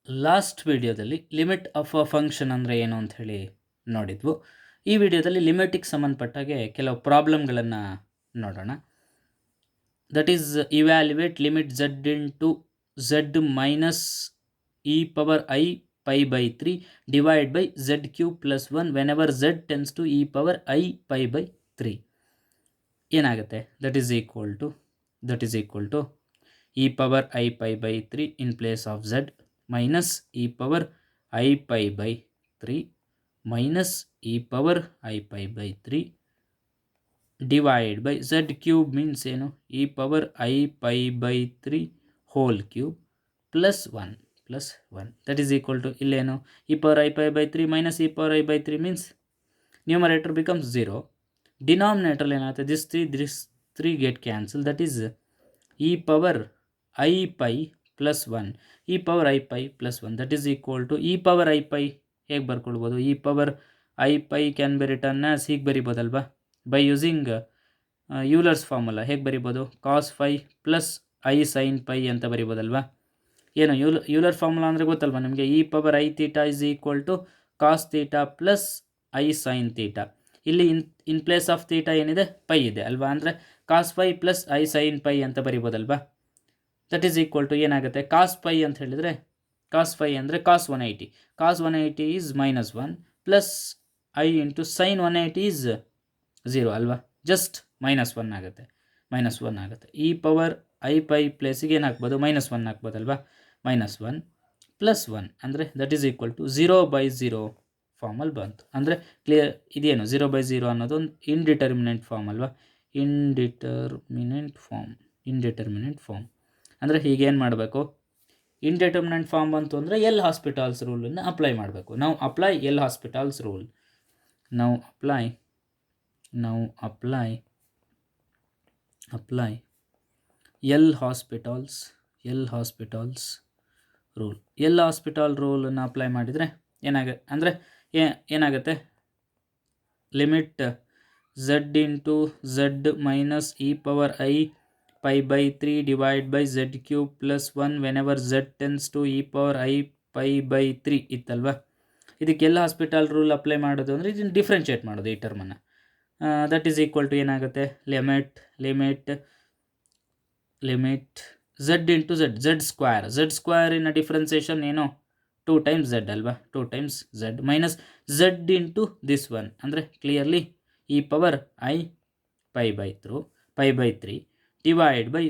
Last ವಿಡಿಯೋದಲ್ಲಿ limit of a function ಅಂದರೆ ಏನು ಅಂತ ಹೇಳಿ ನೋಡಿದ್ವು. ಈ ವಿಡಿಯೋದಲ್ಲಿ ಲಿಮಿಟಿಗೆ ಸಂಬಂಧಪಟ್ಟಾಗೆ ಕೆಲವು ಪ್ರಾಬ್ಲಮ್ಗಳನ್ನು ನೋಡೋಣ. That is evaluate limit z into z minus e power i pi by 3 divide by z cube plus 1 whenever z tends to e power i pi by 3 ಏನಾಗುತ್ತೆ? That is equal to e power I pi by 3 in place of z minus e power I pi by 3 minus e power I pi by 3 divide by z cube means ಏನು e power I pi by 3 whole cube plus 1 that is equal to ಇಲ್ಲೇನು e power I pi by 3 minus e power I by 3 means numerator becomes 0. Denominator ಏನಾಗುತ್ತೆ? this 3 get cancelled, that is e power I pi plus 1 e power I pi plus 1 that is equal to e power I pi ಹೇಗೆ ಬರ್ಕೊಳ್ಬೋದು? e power I pi can be written as ಹೀಗೆ ಬರಿಬೋದಲ್ವಾ, by using Euler's formula. ಹೇಗೆ ಬರಿಬೋದು? Cos phi plus i sine pi ಅಂತ ಬರಿಬೋದಲ್ವಾ. ಏನು Euler formula ಅಂದರೆ ಗೊತ್ತಲ್ವಾ ನಿಮಗೆ? e power I theta is equal to cos theta plus i sine theta. ಇಲ್ಲಿ ಇನ್ ಪ್ಲೇಸ್ ಆಫ್ ತೀಟಾ ಏನಿದೆ? ಪೈ ಇದೆ ಅಲ್ವಾ, ಅಂದರೆ cos phi plus i sine pi ಅಂತ ಬರಿಬೋದಲ್ವಾ. ದಟ್ ಈಸ್ ಈಕ್ವಲ್ ಟು ಏನಾಗುತ್ತೆ? ಕಾಸ್ ಪೈ ಅಂತ ಹೇಳಿದರೆ, ಕಾಸ್ ಫೈ ಅಂದರೆ cos 180, cos 180 is minus 1 plus i into sine 180 is 0 ಅಲ್ವಾ, ಜಸ್ಟ್ -1 ಆಗುತ್ತೆ. ಈ ಪವರ್ ಐ ಪೈ ಪ್ಲೇಸಿಗೆ ಏನು ಹಾಕ್ಬೋದು? -1 ಹಾಕ್ಬೋದಲ್ವಾ. -1 ಪ್ಲಸ್ 1 ಅಂದರೆ ದಟ್ ಈಸ್ ಈಕ್ವಲ್ ಟು 0/0 ಫಾರ್ಮಲ್ಲಿ ಬಂತು. ಅಂದರೆ ಕ್ಲಿಯರ್ ಇದೇನು 0/0 ಅನ್ನೋದು ಒಂದು ಇಂಡಿಟರ್ಮಿನೆಂಟ್ ಫಾರ್ಮ್ ಅಲ್ವಾ. ಇಂಡಿಟರ್ಮಿನೆಂಟ್ ಫಾರ್ಮ್ ಅಂದರೆ ಹೀಗೇನು ಮಾಡಬೇಕು? ಇಂಡಿಟರ್ಮಿನೆಂಟ್ ಫಾರ್ಮ್ ಬಂತು ಅಂದರೆ ಎಲ್ ಹಾಸ್ಪಿಟಲ್ಸ್ ರೂಲನ್ನು ಅಪ್ಲೈ ಮಾಡಬೇಕು. ನಾವು ಅಪ್ಲೈ ಎಲ್ ಹಾಸ್ಪಿಟಲ್ಸ್ ರೂಲ್. ನಾವು apply L hospitals rule. L hospital ರೂಲನ್ನು ಅಪ್ಲೈ ಮಾಡಿದರೆ ಏನಾಗುತ್ತೆ? Limit z into z minus e power i pi by 3 divide by z cube plus 1 whenever z tends to e power i pi by 3 ಇತ್ತಲ್ವಾ. ಇದಕ್ಕೆಲ್ಲ hospital rule apply ಮಾಡೋದು ಅಂದರೆ ಇದನ್ನು differentiate ಮಾಡೋದು ಈ ಟರ್ಮನ್ನು. ದಟ್ ಈಸ್ ಈಕ್ವಲ್ ಟು ಏನಾಗುತ್ತೆ? Limit z into z ಸ್ಕ್ವೇರಿನ ಡಿಫ್ರೆನ್ಸಿಯೇಷನ್ ಏನು? 2 times z ಅಲ್ವಾ, 2 times z minus z into this one ಅಂದರೆ clearly e power i pi by 3 divide by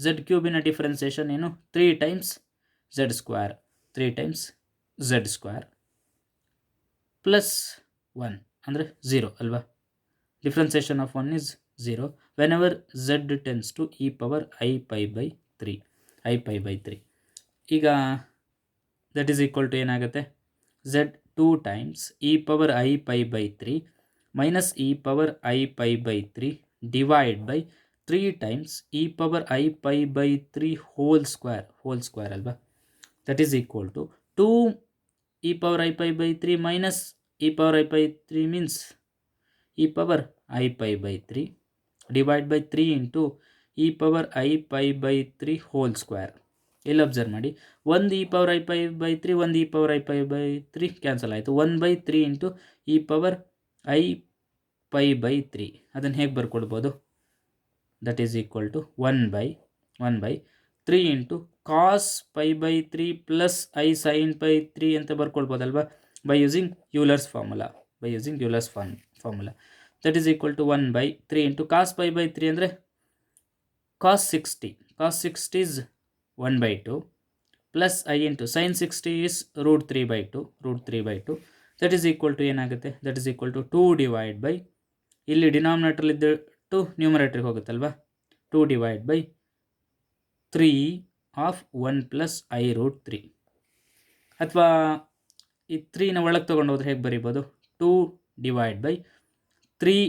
z ಕ್ಯೂಬಿನ ಡಿಫ್ರೆನ್ಸಿಯೇಷನ್ ಏನು? 3 times z ಸ್ಕ್ವೇರ್ ಪ್ಲಸ್ 1 ಅಂದರೆ 0 ಅಲ್ವಾ. Differentiation of 1 is 0 whenever z tends to e power i pi by 3. ಈಗ that is equal to ಏನಾಗುತ್ತೆ? Z 2 times e power i pi by 3 minus e power i pi by 3 divide by 3 times e power i pi by 3 whole square ಅಲ್ವಾ. That is equal to 2 e power i pi by 3 minus e power i pi 3 means e power i pi by 3 divide by 3 into e power i pi by 3 whole square. ಇಲ್ಲಿ observe ಮಾಡಿ, 1 e power i pi by 3 1 e power i pi by 3 cancel ಆಯಿತು. 1/3 into e power i pi by 3 ಅದನ್ನು ಹೇಗೆ ಬರ್ಕೊಳ್ಬೋದು? That is equal to 1/3 into cos pi by 3 plus i sine pi 3 ಅಂತ ಬರ್ಕೊಳ್ಬೋದಲ್ವಾ, by using Euler's formula. That is equal to 1/3 into cos pi by 3 ಅಂದರೆ cos 60 is 1/2 plus i into sine 60 is root 3/2 that is equal to ಏನಾಗುತ್ತೆ? That is equal to 2 divide by, ಇಲ್ಲಿ ಡಿನಾಮಿನೇಟ್ರಲ್ಲಿದ್ದು 2 ನ್ಯೂಮರೇಟ್ರಿಗೆ ಹೋಗುತ್ತಲ್ವಾ, 2 divide by 3 of 1 plus i root 3. ಅಥವಾ ಈ 3ನ ಒಳಗೆ ತೊಗೊಂಡು ಹೋದ್ರೆ ಹೇಗೆ ಬರಿಬೋದು? 2 divide by 3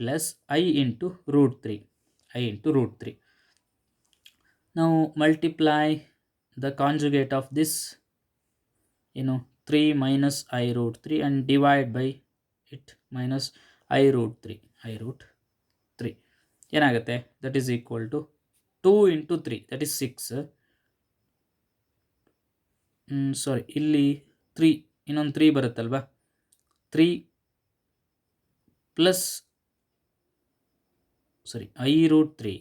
plus i into root 3. ನಾವು multiply the conjugate of this 3 minus I root 3 and divide by it minus I root 3 ಏನಾಗುತ್ತೆ? That is equal to 2 into 3 that is 6 sorry, ಇಲ್ಲಿ 3 ಇನ್ನೊಂದು 3 ಬರುತ್ತಲ್ವಾ, 3 plus sorry i√3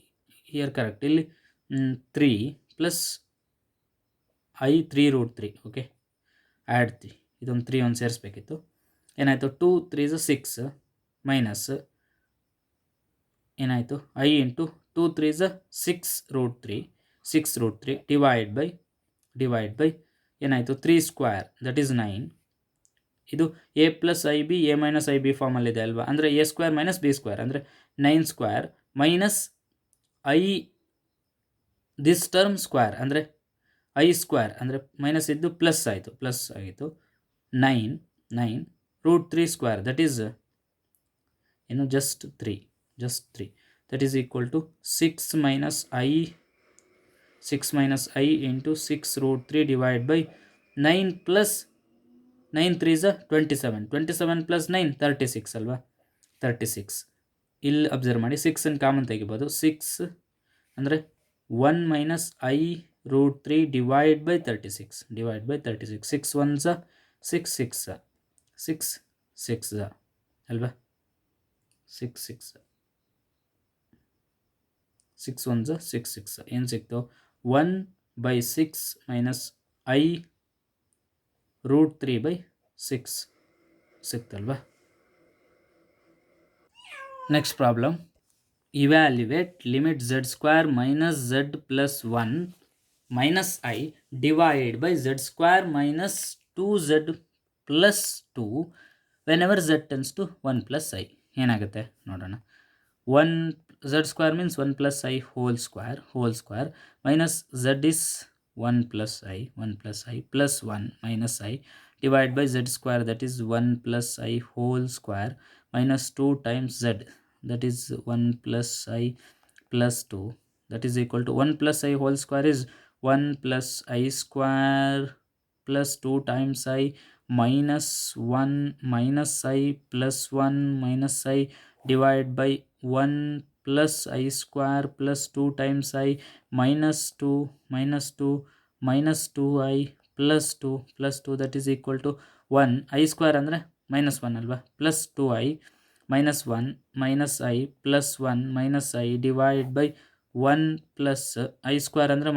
here correct. ಇಲ್ಲಿ 3 plus i3√3. Okay, add 3, ಇದೊಂದು 3 ಒಂದು ಸೇರಿಸ್ಬೇಕಿತ್ತು. ಏನಾಯಿತು, 2 3 6 minus ಏನಾಯಿತು i into 2 3 6√3 6√3 divide by ಏನಾಯಿತು 3 ಸ್ಕ್ವೇರ್ ದಟ್ ಈಸ್ 9. ಇದು a plus i b a minus i b ಫಾರ್ಮಲ್ಲಿದೆ ಅಲ್ವಾ, ಅಂದರೆ a square minus b square ಅಂದರೆ 9 square minus i this term square ಅಂದರೆ ಐ ಸ್ಕ್ವೇರ್ ಅಂದರೆ ಮೈನಸ್ ಇದ್ದು ಪ್ಲಸ್ ಆಯಿತು, ಪ್ಲಸ್ ಆಗಿತ್ತು 9√3 ಸ್ಕ್ವೇರ್ ದಟ್ ಈಸ್ ಏನು just 3 that is equal to 6 minus i into 6√3 divide by 9 plus 9 3 27 plus 9 36 ಅಲ್ವಾ, 36. ಇಲ್ಲಿ observe ಮಾಡಿ, 6 ಕಾಮನ್ ತೆಗಿಬೋದು. 6 ಅಂದರೆ 1 ಮೈನಸ್ i√3 ಡಿವೈಡ್ ಬೈ 36 6 1 6 6 ಅಲ್ವಾ, 6 1 6 ಏನು ಸಿಕ್ತು, 1/6 ಮೈನಸ್ i√3 ಬೈ 6 ಸಿಕ್ತಲ್ವಾ. Next problem, evaluate limit z square minus z plus 1 minus i divide by z square minus 2z plus 2 whenever z tends to 1 plus i. ಏನಾಗುತ್ತೆ ನೋಡೋಣ. 1 z square means 1 plus i whole square minus z is 1 plus i plus 1 minus i divide by z square that is 1 plus i whole square minus 2 times z that is 1 plus I plus 2 that is equal to 1 plus I whole square is 1 plus I square plus 2 times I minus 1 minus I plus 1 minus I divided by 1 plus I square plus 2 times I minus 2 minus 2I plus 2 that is equal to 1 I square ಅಂದರೆ minus 1 ಅಲ್ವಾ, plus 2i minus 1 minus I plus 1 minus i divide by 1 plus I square ಅಂದರೆ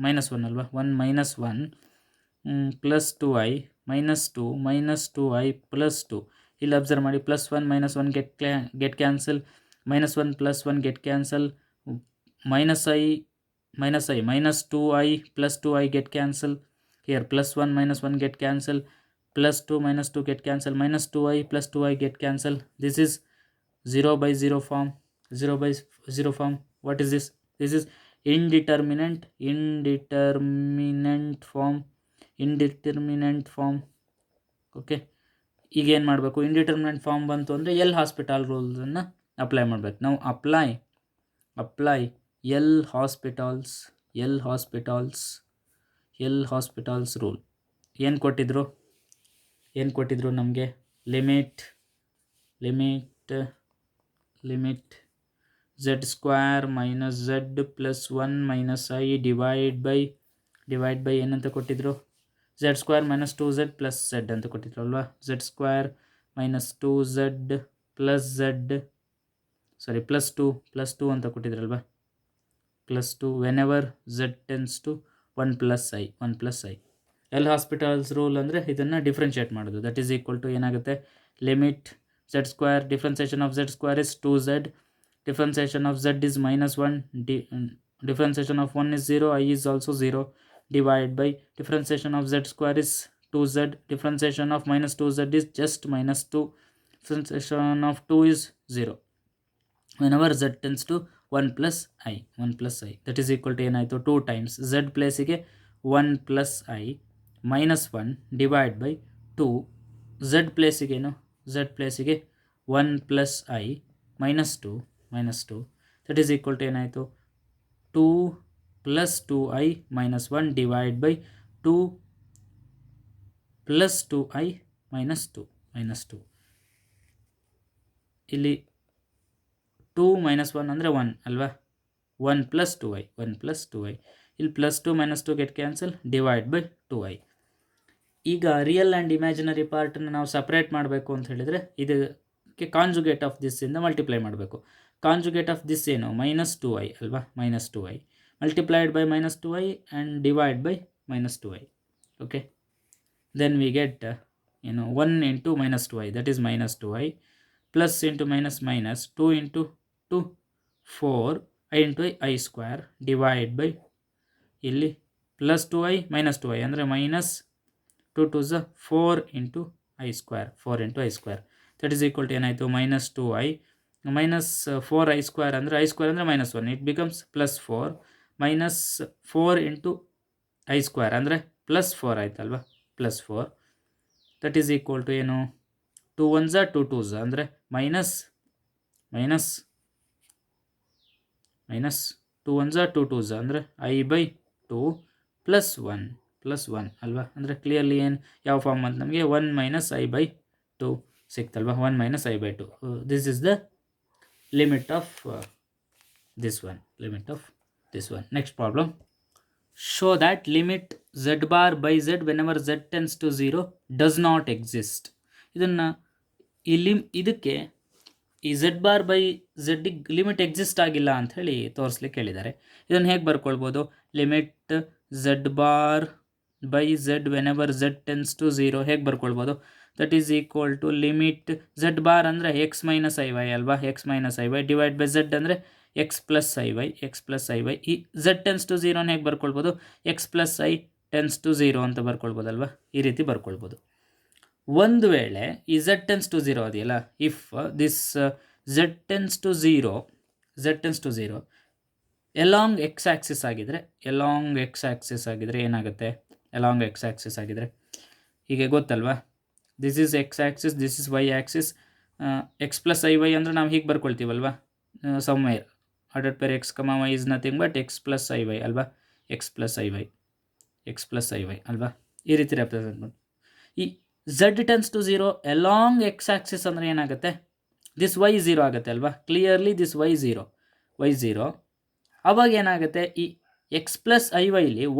minus 1 ಅಲ್ವಾ, 1 minus 1 plus 2i minus 2i plus 2. ಇಲ್ಲಿ observe ಮಾಡಿ, plus 1 minus 1 get cancel, minus 1 plus 1 get cancel, minus minus 2i plus 2i get cancel, here plus 1 minus 1 get cancel, plus 2 minus 2 get cancel, minus 2i plus 2i get cancel. This is 0/0 form. What is this? This is indeterminate form. Okay, ಈಗ ಏನು ಮಾಡಬೇಕು, ಇಂಡಿಟರ್ಮಿನೆಂಟ್ form ಬಂತು ಅಂದರೆ L hospital ರೂಲ್ಸನ್ನು apply ಮಾಡಬೇಕು. ನಾವು apply L hospitals rule. ಏನು ಕೊಟ್ಟಿದ್ರು ನಮಗೆ, limit z square minus z plus 1 minus i divide by ಏನಂತ ಕೊಟ್ಟಿದ್ರು, z square minus 2z plus z ಅಂತ ಕೊಟ್ಟಿದ್ರು ಅಲ್ವಾ. z square minus 2z plus plus 2 ಅಂತ ಕೊಟ್ಟಿದ್ರಲ್ವಾ, plus 2 whenever z tends to 1 plus i. L hospitals rule ಅಂದರೆ ಇದನ್ನು differentiate ಮಾಡೋದು. ದಟ್ ಈಸ್ ಈಕ್ವಲ್ ಟು ಏನಾಗುತ್ತೆ, limit z square differentiation of z square is 2z, differentiation of z is minus 1, differentiation of 1 is 0, i is also 0, divide by differentiation of z square is 2z, differentiation of minus 2z is just minus 2, differentiation of 2 is 0 when z tends to 1 plus i. That is equal to ಏನಾಯಿತು, 2 times z ಪ್ಲೇಸಿಗೆ 1 plus i minus 1 divide by 2, z ಪ್ಲೇಸಿಗೆ 1 plus i minus 2 that is equal to ಏನಾಯಿತು, 2 plus 2i minus 1 divide by 2 plus 2i minus 2. ಇಲ್ಲಿ 2 minus 1 ಅಂದರೆ 1 ಅಲ್ವಾ, 1 plus 2i ಇಲ್ಲಿ plus 2 minus 2 get cancel, divide by 2i. ಈಗ real and imaginary ಪಾರ್ಟನ್ನು ನಾವು separate ಮಾಡಬೇಕು ಅಂತ ಹೇಳಿದರೆ ಇದಕ್ಕೆ ಕಾಂಜುಗೇಟ್ ಆಫ್ ದಿಸ್ಸಿಂದ ಮಲ್ಟಿಪ್ಲೈ ಮಾಡಬೇಕು. ಕಾಂಜುಗೇಟ್ ಆಫ್ ದಿಸ್ ಏನು -2i ಅಲ್ವಾ, -2i multiplied by -2i and divide by -2i. Okay, then we get 1 into -2i, that is -2i, plus into minus 2 into 2 4 i into i square divide by ಇಲ್ಲಿ plus 2i minus 2i ಅಂದರೆ -2 2s 4 into i square, 4 into i square, that is equal to ಏನಾಯಿತು -2i -4i square ಅಂದರೆ i square ಅಂದರೆ -1, it becomes +4 -4 into i square ಅಂದರೆ +4 ಆಯ್ತಲ್ವಾ, +4, that is equal to ಏನು 2 1s 2 2s ಅಂದರೆ minus 2 1s 2 2s ಅಂದರೆ i/2 +1 ಅಲ್ವಾ. ಅಂದರೆ ಕ್ಲಿಯರ್ಲಿ ಏನು ಯಾವ ಫಾರ್ಮ್ ಅಂತ ನಮಗೆ 1 - i/2 ಸಿಕ್ತಲ್ವಾ, 1 - i/2. This is the limit of this one. Next problem, show that limit z bar by z whenever z tends to 0 does not exist. ಇದಕ್ಕೆ ಈ z bar by z limit exist ಆಗಿಲ್ಲ ಅಂತ ಹೇಳಿ ತೋರಿಸ್ಲಿಕ್ಕೆ ಹೇಳಿದ್ದಾರೆ. ಇದನ್ನು ಹೇಗೆ ಬರ್ಕೊಳ್ಬೋದು, limit z bar by z whenever z tends to 0 ಹೇಗೆ ಬರ್ಕೊಳ್ಬೋದು, that is equal to limit z bar ಅಂದರೆ x - iy ಅಲ್ವಾ, x - iy divide by z ಅಂದರೆ x + iy. ಈ z tends to 0 ಹೇಗೆ ಬರ್ಕೊಳ್ಬೋದು, x + i tends to 0 ಅಂತ ಬರ್ಕೊಳ್ಬೋದಲ್ವಾ, ಈ ರೀತಿ ಬರ್ಕೊಳ್ಬೋದು. ಒಂದು ವೇಳೆ ಈ z tends to 0 ಅದೆಯಲ್ಲ, if this z tends to 0 along x axis ಆಗಿದ್ರೆ ಏನಾಗುತ್ತೆ, ಎಲಾಂಗ್ ಎಕ್ಸ್ ಆಕ್ಸಿಸ್ ಆಗಿದ್ರೆ ಹೀಗೆ ಗೊತ್ತಲ್ವಾ, this is x axis, this is y axis, x + iy ಅಂದರೆ ನಾವು ಹೀಗೆ ಬರ್ಕೊಳ್ತೀವಲ್ವಾ, somewhere order pair x, y is nothing but x + iy ಅಲ್ವಾ, x + iy ಅಲ್ವಾ, ಈ ರೀತಿ ರೆಪ್ರೆಸೆಂಟ್ ಮಾಡಿ. ಈ z tends to 0 along x Axis ಅಂದರೆ ಏನಾಗುತ್ತೆ, ದಿಸ್ y 0 ಆಗುತ್ತೆ ಅಲ್ವಾ, ಕ್ಲಿಯರ್ಲಿ ದಿಸ್ y 0. ಅವಾಗ ಏನಾಗುತ್ತೆ, ಈ x + iy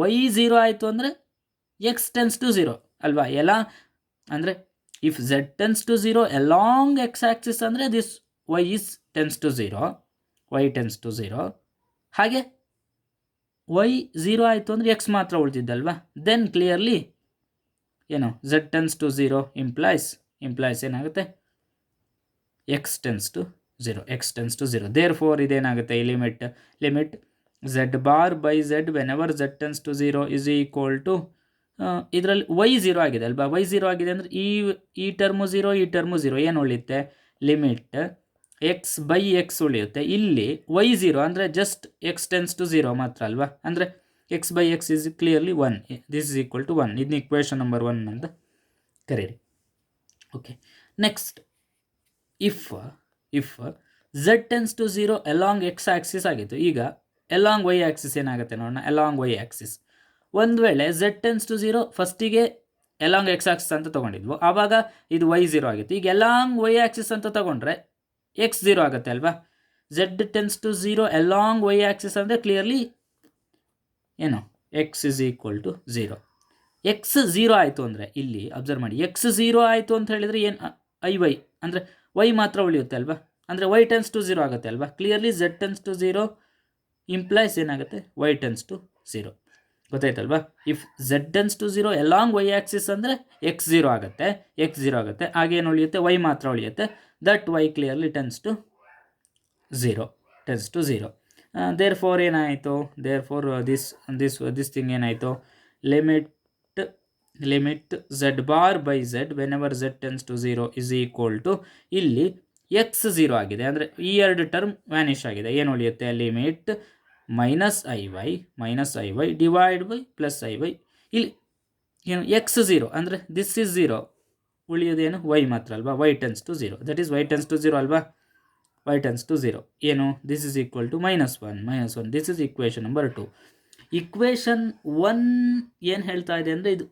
y 0 ಆಯಿತು ಅಂದರೆ x tends to 0 ಅಲ್ವಾ, ಅಂದರೆ if z tends to 0 along x Axis ಅಂದರೆ ದಿಸ್ y tends to 0, ಹಾಗೆ y 0 ಆಯಿತು ಅಂದರೆ x ಮಾತ್ರ ಉಳಿದಿದ್ದಲ್ವಾ, ದೆನ್ ಕ್ಲಿಯರ್ಲಿ ಏನು z tends to 0 ಇಂಪ್ಲೈಸ್ ಏನಾಗುತ್ತೆ, x tends to 0. Therefore ಇದೇನಾಗುತ್ತೆ, ಈ limit z bar by z whenever z tends to 0 is equal to ಇದರಲ್ಲಿ y 0 ಆಗಿದೆ ಅಲ್ವಾ, y 0 ಆಗಿದೆ ಅಂದರೆ ಈ ಟರ್ಮು 0 ಏನು ಉಳಿಯುತ್ತೆ, ಲಿಮಿಟ್ x/x ಉಳಿಯುತ್ತೆ. ಇಲ್ಲಿ y 0 ಅಂದರೆ ಜಸ್ಟ್ x tends to 0 ಮಾತ್ರ ಅಲ್ವಾ, ಅಂದರೆ x/x is clearly 1, this is equal to 1. ಇದನ್ನ ಇಕ್ವೇಷನ್ ನಂಬರ್ 1 ಅಂತ ಕರೀರಿ. Okay, next if z tends to 0 along X Axis ಆಗಿತ್ತು, ಈಗ ಅಲಾಂಗ್ ವೈ ಆಕ್ಸಿಸ್ ಏನಾಗುತ್ತೆ ನೋಡೋಣ. ಅಲಾಂಗ್ ವೈ ಆಕ್ಸಿಸ್ ಒಂದು ವೇಳೆ z tends to 0 ಫಸ್ಟಿಗೆ ಅಲಾಂಗ್ ಎಕ್ಸ್ ಆಕ್ಸಿಸ್ ಅಂತ ತೊಗೊಂಡಿದ್ವು, ಆವಾಗ ಇದು y 0 ಆಗಿತ್ತು. ಈಗ ಅಲಾಂಗ್ ವೈ ಆಕ್ಸಿಸ್ ಅಂತ ತಗೊಂಡ್ರೆ x 0 ಆಗುತ್ತೆ ಅಲ್ವಾ, z tends to 0 along y axis ಅಂದರೆ ಕ್ಲಿಯರ್ಲಿ ಏನು x is equal to 0. x 0 ಆಯಿತು ಅಂದರೆ ಇಲ್ಲಿ ಅಬ್ಸರ್ವ್ ಮಾಡಿ, x 0 ಆಯಿತು ಅಂತ ಹೇಳಿದರೆ ಏನು iy ಅಂದರೆ y ಮಾತ್ರ ಉಳಿಯುತ್ತೆ ಅಲ್ವಾ, ಅಂದರೆ y tends to 0 ಆಗುತ್ತೆ ಅಲ್ವಾ, clearly z tends to 0 implies ಏನಾಗುತ್ತೆ, y tends to 0. ಗೊತ್ತಾಯ್ತಲ್ವಾ, if z tends to 0 along y axis ಅಂದರೆ x 0 ಆಗುತ್ತೆ, ಹಾಗೇನು ಉಳಿಯುತ್ತೆ, y ಮಾತ್ರ ಉಳಿಯುತ್ತೆ, that y clearly tends to 0. Therefore ಏನಾಯಿತು, ದಿಸ್ ಥಿಂಗ್ ಏನಾಯಿತು, limit z bar by z whenever z tends to 0 is equal to ಇಲ್ಲಿ x 0 ಆಗಿದೆ ಅಂದರೆ ಈ ಎರಡು ಟರ್ಮ್ ವ್ಯಾನಿಷ್ ಆಗಿದೆ, ಏನು ಉಳಿಯುತ್ತೆ, limit -iy divide by +iy. ಇಲ್ಲಿ ಏನು x 0 ಅಂದರೆ ದಿಸ್ ಇಸ್ 0, ಉಳಿಯೋದೇನು y ಮಾತ್ರ ಅಲ್ವಾ, y tends to 0, that is y tends to 0 ಅಲ್ವಾ, y tends to 0 ಏನು, this is equal to -1. This is equation number 2. Equation 1 ಏನು ಹೇಳ್ತಾ ಇದೆ ಅಂದರೆ ಇದು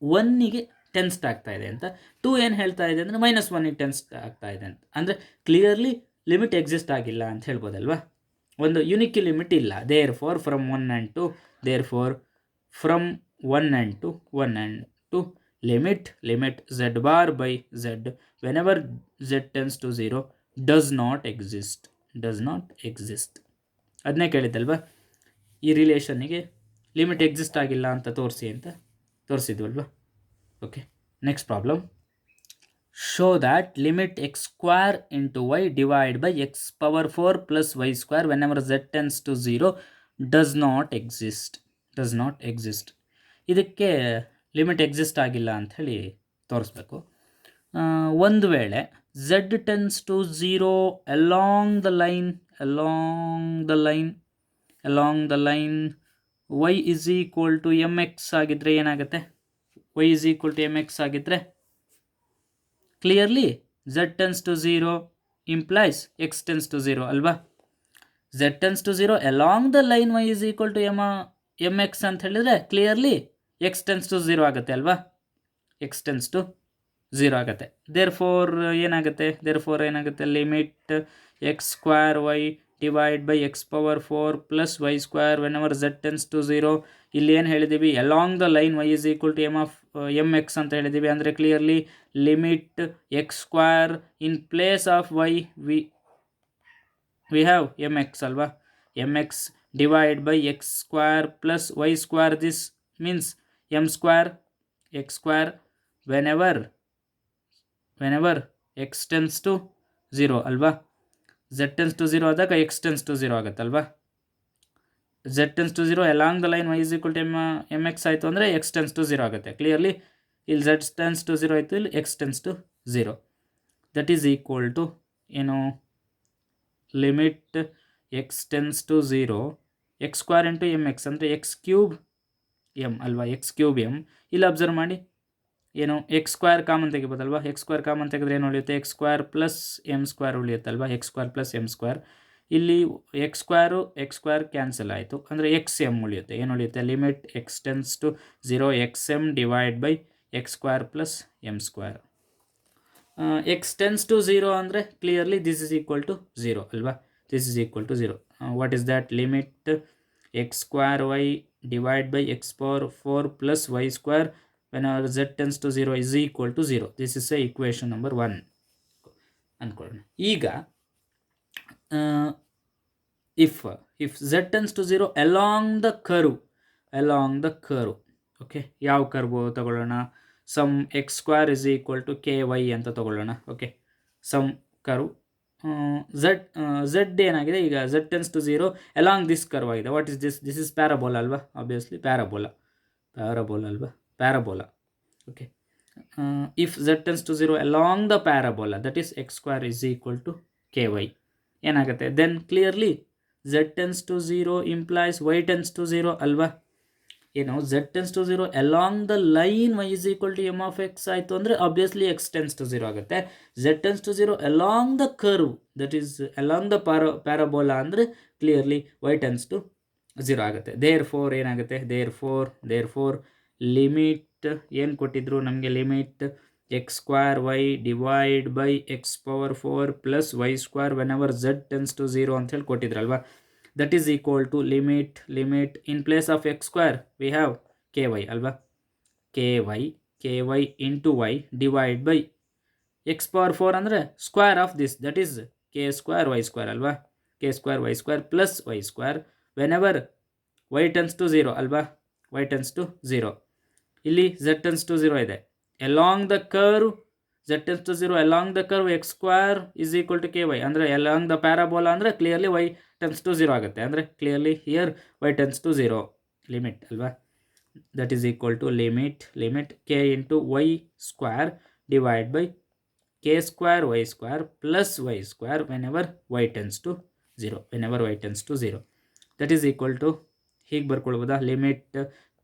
1ಗೆ ಟೆನ್ಸ್ ಆಗ್ತಾ ಇದೆ ಅಂತ, 2 ಏನು ಹೇಳ್ತಾ ಇದೆ ಅಂದರೆ -1ಗೆ ಟೆನ್ಸ್ ಆಗ್ತಾ ಇದೆ ಅಂತ, ಅಂದರೆ ಕ್ಲಿಯರ್ಲಿ ಲಿಮಿಟ್ ಎಕ್ಸಿಸ್ಟ್ ಆಗಿಲ್ಲ ಅಂತ ಹೇಳ್ಬೋದಲ್ವಾ, ಒಂದು ಯುನಿಕ್ ಲಿಮಿಟ್ ಇಲ್ಲ. Therefore from 1 and 2 1 and 2 to limit z bar by z whenever z tends to 0 does not exist. ಅದನ್ನೇ ಕೇಳಿದ್ದಲ್ವಾ, ಈ ರಿಲೇಷನ್ನಿಗೆ ಲಿಮಿಟ್ ಎಕ್ಸಿಸ್ಟ್ ಆಗಿಲ್ಲ ಅಂತ ತೋರಿಸಿ ಅಂತ ತೋರಿಸಿದ್ವಲ್ವಾ. Okay, next problem. Show that limit x square into y divide by x power 4 plus y square whenever z tends to 0 does not exist. ಇದಕ್ಕೆ limit exist ಆಗಿಲ್ಲ ಅಂಥೇಳಿ ತೋರಿಸ್ಬೇಕು. ಒಂದು ವೇಳೆ z tends to 0 along the line y is equal to mx ಆಗಿದ್ದರೆ ಏನಾಗುತ್ತೆ? y is equal to mx ಆಗಿದ್ದರೆ clearly z tends to 0 implies x tends to 0 ಅಲ್ವಾ. z tends to 0 along the line y is equal to mx ಅಂತ ಹೇಳಿದರೆ clearly x tends to 0 ಆಗುತ್ತೆ ಅಲ್ವಾ. x tends to 0 ಆಗುತ್ತೆ. Therefore ಏನಾಗುತ್ತೆ limit x square y divide by x power 4 plus y square whenever z tends to 0. ಇಲ್ಲಿ ಏನು ಹೇಳಿದ್ದೀವಿ? Along the line y is equal to m x ಅಂತ ಹೇಳಿದ್ದೀವಿ. ಅಂದರೆ clearly limit x square in place of y we have m x ಅಲ್ವಾ. M x divide by x square plus y square, this means m square x square when ever X tends to 0 ಅಲ್ವಾ. z tends to 0 ಆದಾಗ x tends to 0 ಆಗುತ್ತಲ್ವಾ. z tends to 0 along the line y is equal to m x ಆಯಿತು ಅಂದರೆ x tends to 0 ಆಗುತ್ತೆ. Clearly ಇಲ್ಲಿ z tends to 0 ಆಯಿತು, ಇಲ್ಲಿ x tends to 0. That is equal to ಏನು? Limit x tends to 0 x square into m x ಅಂದರೆ x cube m ಅಲ್ವಾ. X cube m. ಇಲ್ಲಿ ಅಬ್ಸರ್ವ್ ಮಾಡಿ, ಏನು ಎಕ್ಸ್ ಸ್ಕ್ವೇರ್ ಕಾಮನ್ ತೆಗಿಬೋದಲ್ವಾ. ಎಕ್ಸ್ ಸ್ಕ್ವೇರ್ ಕಾಮನ್ ತೆಗೆದ್ರೆ ಏನು ಉಳಿಯುತ್ತೆ? X square plus m square ಉಳಿಯುತ್ತಲ್ವಾ. X square plus m square. ಇಲ್ಲಿ ಎಕ್ಸ್ ಸ್ಕ್ವೇರ್ ಕ್ಯಾನ್ಸಲ್ ಆಯಿತು ಅಂದರೆ ಎಕ್ಸ್ ಎಮ್ ಉಳಿಯುತ್ತೆ. ಏನು ಉಳಿಯುತ್ತೆ? Limit x tends to 0 x m divide by x square plus m square. X tends to 0 ಅಂದರೆ clearly this is equal to 0 ಅಲ್ವಾ. This is equal to 0. What is that? Limit x square y divide by x power 4 plus y square whenever z tends to 0 is equal to 0. This is a equation number 1 ಅಂದ್ಕೊಳ್ಳೋಣ. ಈಗ if z tends to 0 along the curve, okay, ಯಾವ curve ತಗೊಳ್ಳೋಣ? Some x square is equal to k y ಅಂತ ತಗೊಳ್ಳೋಣ. Okay, some curve z ಏನಾಗಿದೆ ಈಗ? z tends to 0 ಅಲಾಂಗ್ this curve ಆಗಿದೆ. What is this? This is parabola ಅಲ್ವಾ. Obviously parabola ಅಲ್ವಾ. Parabola. Okay. If z tends to 0 along the parabola, that is x square is equal to ky. ಏನಾಗುತ್ತೆ? then clearly z tends to 0 implies y tends to 0 ಅಲ್ವಾ. ಏನು? z tends to 0 along the line y is equal to m of x ಆಯಿತು ಅಂದರೆ obviously x tends to 0 ಆಗುತ್ತೆ. z tends to 0 along the curve, that is along the parabola ಅಂದರೆ clearly y tends to 0 ಆಗುತ್ತೆ. therefore ಏನಾಗುತ್ತೆ? therefore limit ಏನು ಕೊಟ್ಟಿದ್ರು ನಮಗೆ? Limit x square y divide by x power 4 plus y square whenever z tends to 0 ಅಂತ ಹೇಳಿ ಕೊಟ್ಟಿದ್ರಲ್ವಾ. That is equal to limit in place of x square we have k y ಅಲ್ವಾ. K y into y divide by x power 4 ಅಂದರೆ square of this, that is k square y square ಅಲ್ವಾ. K square y square plus y square whenever y tends to 0 ಅಲ್ವಾ. Y tends to 0. ಇಲ್ಲಿ z tends to 0 ಇದೆ. Along the curve z tends to 0 along the curve x square is equal to k y ಅಂದರೆ along the parabola ಅಂದರೆ clearly y tends to 0 ಆಗುತ್ತೆ. ಅಂದರೆ clearly here y tends to 0 limit ಅಲ್ವಾ. That is equal to limit k into y square divide by k square y square plus y square whenever y tends to 0. That is equal to ಹೀಗೆ ಬರ್ಕೊಳ್ಬೋದಾ? Limit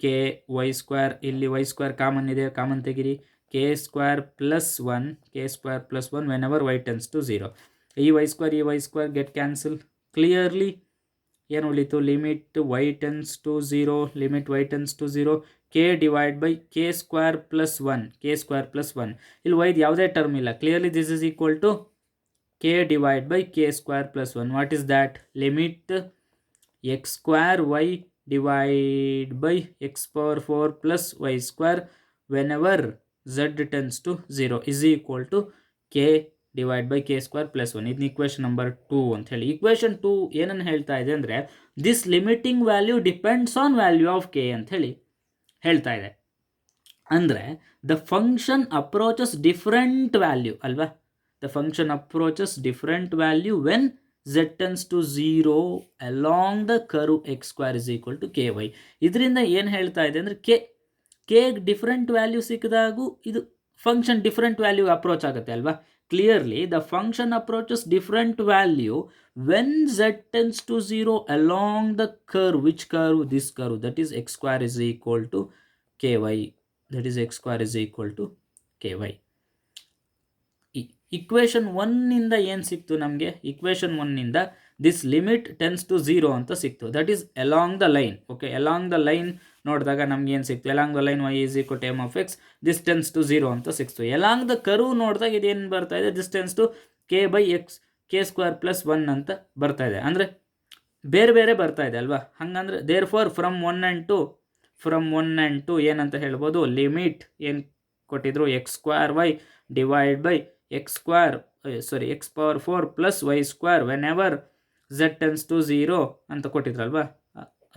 k y square, ಇಲ್ಲಿ y square common ಇದೆ, common ತೆಗಿರಿ. K square plus 1 whenever y tends to 0. ಈ y square get cancel. Clearly ಏನು ಉಳಿತು? Limit y tends to 0 k divide by k square plus 1. ಇಲ್ಲಿ ವೈದ್ ಯಾವುದೇ term ಇಲ್ಲ. Clearly this is equal to k divide by k square plus 1. What is that? Limit x square y divide by x power 4 plus y square whenever z tends to 0 is equal to k divide by k square plus 1. ಇದನ್ನ equation number 2 ಅಂತ ಹೇಳಿ. Equation 2 ಏನನ್ನು ಹೇಳ್ತಾ ಇದೆ ಅಂದರೆ this limiting value depends on value of k ಅಂತ ಹೇಳಿ ಹೇಳ್ತಾ ಇದೆ. ಅಂದರೆ the function approaches different value ಅಲ್ವಾ, the function approaches different value when z tends to 0 along the curve x square is equal to ky. ಇದರಿಂದ ಏನು ಹೇಳ್ತಾ ಇದೆ ಅಂದರೆ ಕೆ ಡಿಫರೆಂಟ್ ವ್ಯಾಲ್ಯೂ ಸಿಕ್ಕಿದಾಗೂ ಇದು ಫಂಕ್ಷನ್ ಡಿಫರೆಂಟ್ ವ್ಯಾಲ್ಯೂ ಅಪ್ರೋಚ್ ಆಗುತ್ತೆ ಅಲ್ವಾ. Clearly the function approaches different value when z tends to 0 along the curve. Which curve? This curve, that is x square is equal to ky. That is x square is equal to ky. Equation 1 ಇಂದ ಏನು ಸಿಕ್ತು ನಮಗೆ? Equation 1 ಇಂದ this limit tense to 0 ಅಂತ ಸಿಕ್ತು. That is along the line. Okay, along the line ನೋಡಿದಾಗ ನಮ್ಗೆ ಏನು ಸಿಕ್ತು? Along the line y is equal to m of x, this tends to 0 ಅಂತ ಸಿಕ್ತು. ಅಲಾಂಗ್ ದ ಕರ್ವ್ ನೋಡಿದಾಗ ಇದೇನು ಬರ್ತಾ ಇದೆ? This tends to k by x k square plus 1 ಅಂತ ಬರ್ತಾ ಇದೆ. ಅಂದರೆ ಬೇರೆ ಬೇರೆ ಬರ್ತಾ ಇದೆ ಅಲ್ವಾ. ಹಾಗಂದ್ರೆ ದೇರ್ ಫಾರ್ ಫ್ರಮ್ 1 and 2 ಏನಂತ ಹೇಳ್ಬೋದು? ಲಿಮಿಟ್ ಏನು ಕೊಟ್ಟಿದ್ರು? X square y divide by x power 4 plus y square whenever z tends to 0 ಅಂತ ಕೊಟ್ಟಿದ್ರಲ್ವಾ,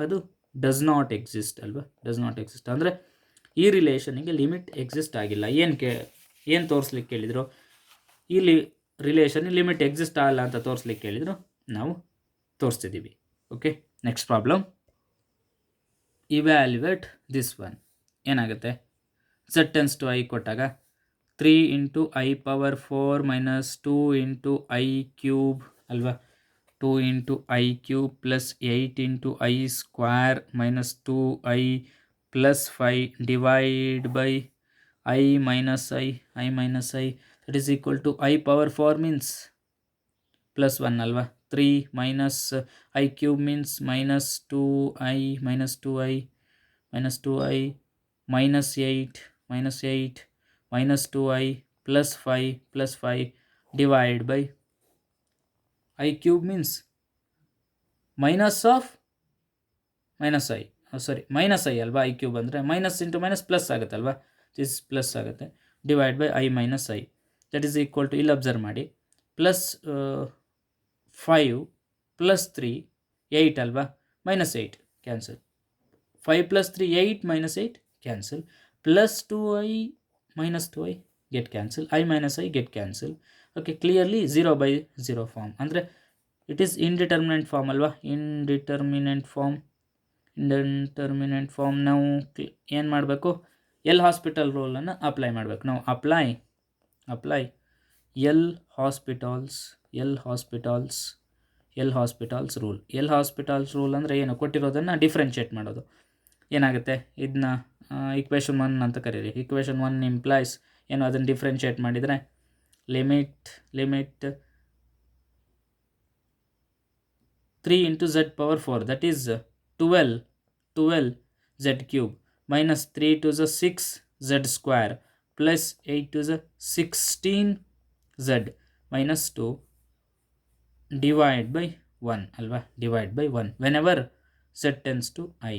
ಅದು ಡಸ್ ನಾಟ್ ಎಕ್ಸಿಸ್ಟ್ ಅಲ್ವಾ. ಡಸ್ ನಾಟ್ ಎಕ್ಸಿಸ್ಟ್ ಅಂದರೆ ಈ ರಿಲೇಷನಿಗೆ ಲಿಮಿಟ್ ಎಕ್ಸಿಸ್ಟ್ ಆಗಿಲ್ಲ. ಏನು ತೋರಿಸ್ಲಿಕ್ಕೆ ಕೇಳಿದರು? ಇಲ್ಲಿ ರಿಲೇಷನ್ ಲಿಮಿಟ್ ಎಕ್ಸಿಸ್ಟ್ ಆಗಲ್ಲ ಅಂತ ತೋರಿಸ್ಲಿಕ್ಕೆ ಕೇಳಿದರು, ನಾವು ತೋರಿಸ್ತಿದ್ದೀವಿ. Okay, next problem. Evaluate this one. ಏನಾಗುತ್ತೆ? z tends to i ಕೊಟ್ಟಾಗ 3 into i power 4 minus 2 into i cube ಅಲ್ವಾ. 2 into i cube plus 8 into i square minus 2i plus 5 divide by i minus i that is equal to i power 4 means plus 1 ಅಲ್ವಾ. 3 minus i cube means minus 2i minus 2i minus 8 minus 2i plus 5 divide by i cube means minus i ಅಲ್ವಾ. i cube ಅಂದರೆ minus into minus plus ಆಗುತ್ತೆ ಅಲ್ವಾ. This plus ಆಗುತ್ತೆ. Divide by i minus i that is equal to, ಇಲ್ಲಿ observe ಮಾಡಿ, plus 5 plus 3 8 ಅಲ್ವಾ. Minus 8 cancel. 5 plus 3 8 minus 8 cancel. Plus 2i minus 2i get cancel. I minus i get cancel. Okay, clearly 0 by 0 form. ಅಂದರೆ it is indeterminate form ಅಲ್ವಾ. indeterminate form ನಾವು ಏನು ಮಾಡಬೇಕು? L hospital ರೂಲನ್ನು apply ಮಾಡಬೇಕು. ನಾವು apply L hospitals rule ಅಂದರೆ ಏನು? ಕೊಟ್ಟಿರೋದನ್ನು ಡಿಫ್ರೆನ್ಷಿಯೇಟ್ ಮಾಡೋದು. ಏನಾಗುತ್ತೆ? ಇದನ್ನ ಇಕ್ವೇಷನ್ 1 ಅಂತ ಕರೀರಿ. ಇಕ್ವೇಷನ್ 1 ಇಂಪ್ಲೈಸ್ ಏನು? ಅದನ್ನು ಡಿಫ್ರೆನ್ಷಿಯೇಟ್ ಮಾಡಿದರೆ limit 3 into z power 4 that is 12 z cube minus 3 to the 6 z square plus 8 to the 16 z minus 2 divide by 1 ಅಲ್ವಾ. Divide by 1 whenever z tends to i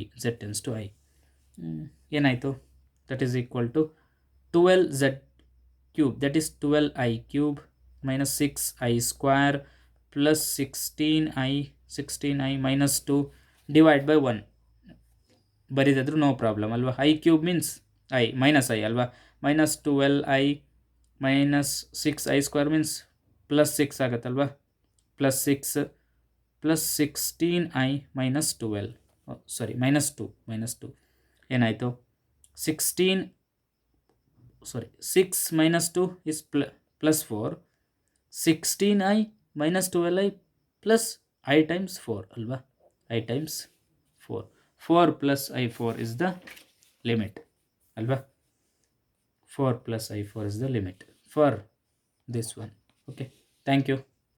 ಏನಾಯಿತು? That is equal to 12z cube, that is 12i cube minus 6i square plus 16i minus 2 divide by 1 ಬರೀದಾದ್ರು no problem ಅಲ್ವಾ. i cube means i minus i ಅಲ್ವಾ. minus 12i minus 6i square means plus 6 ಆಗುತ್ತಲ್ವಾ. plus 6 plus 16i minus 12 minus 2 ಏನಾಯಿತು? 6 minus 2 is plus 4. 16i minus 12i plus I times 4 ಅಲ್ವಾ. I times 4 plus I4 is the limit ಅಲ್ವಾ. 4 plus I4 is the limit for this one. Okay, thank you.